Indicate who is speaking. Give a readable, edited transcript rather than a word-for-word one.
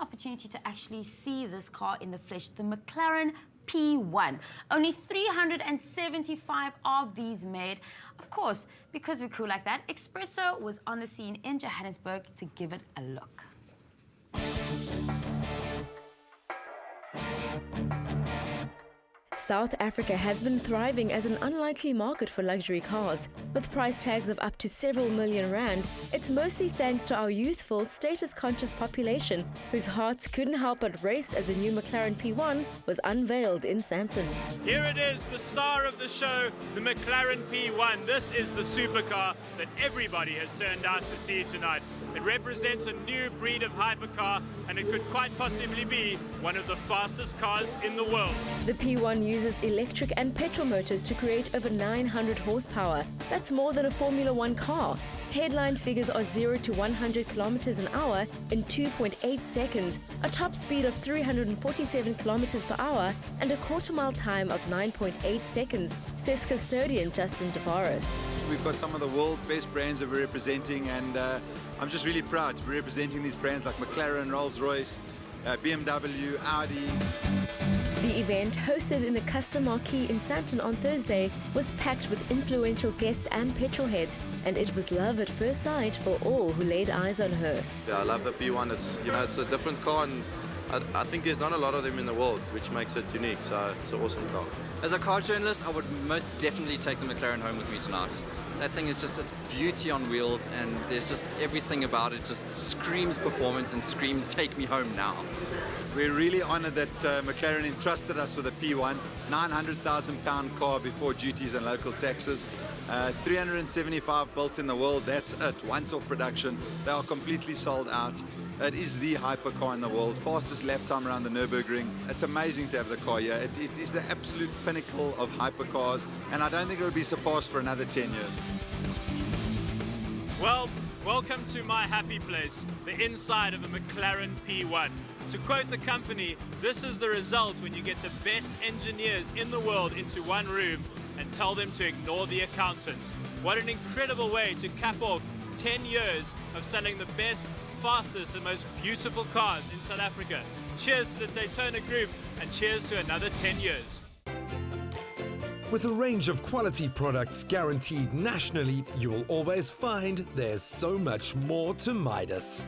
Speaker 1: opportunity to actually see this car in the flesh, the Mclaren P1. Only 375 of these made. Of course, because we're cool like that, Expresso was on the scene in Johannesburg to give it a look.
Speaker 2: South Africa has been thriving as an unlikely market for luxury cars. With price tags of up to several million rand, it's mostly thanks to our youthful, status-conscious population, whose hearts couldn't help but race as the new Mclaren P1 was unveiled in Sandton.
Speaker 3: Here it is, the star of the show, the Mclaren P1. This is the supercar that everybody has turned out to see tonight. It represents a new breed of hypercar, and it could quite possibly be one of the fastest cars in the world.
Speaker 2: The P1 uses electric and petrol motors to create over 900 horsepower. That's more than a Formula One car. Headline figures are 0 to 100 kilometers an hour in 2.8 seconds, a top speed of 347 kilometers per hour, and a quarter-mile time of 9.8 seconds, says custodian Justin Tavares.
Speaker 4: We've got some of the world's best brands that we're representing, and I'm just really proud to be representing these brands like McLaren, Rolls-Royce, BMW, Audi.
Speaker 2: The event, hosted in the Custom Marquee in Sandton on Thursday, was packed with influential guests and petrolheads, and it was love at first sight for all who laid eyes on her.
Speaker 5: Yeah, I love the P1. It's a different car, and I think there's not a lot of them in the world, which makes it unique. So it's an awesome car.
Speaker 6: As a car journalist, I would most definitely take the McLaren home with me tonight. That thing is just, it's beauty on wheels, and there's just everything about it just screams performance and screams take me home now.
Speaker 4: We're really honoured that McLaren entrusted us with a P1, £900,000 car before duties and local taxes. 375 built in the world, that's it, once off production. They are completely sold out. It is the hypercar in the world, fastest lap time around the Nürburgring. It's amazing to have the car here. It is the absolute pinnacle of hypercars, and I don't think it will be surpassed for another 10 years.
Speaker 3: Well, welcome to my happy place, the inside of a McLaren P1. To quote the company, this is the result when you get the best engineers in the world into one room and tell them to ignore the accountants. What an incredible way to cap off 10 years of selling the best, fastest and most beautiful cars in South Africa. Cheers to the Daytona Group, and cheers to another 10 years.
Speaker 7: With a range of quality products guaranteed nationally, you will always find there's so much more to Midas.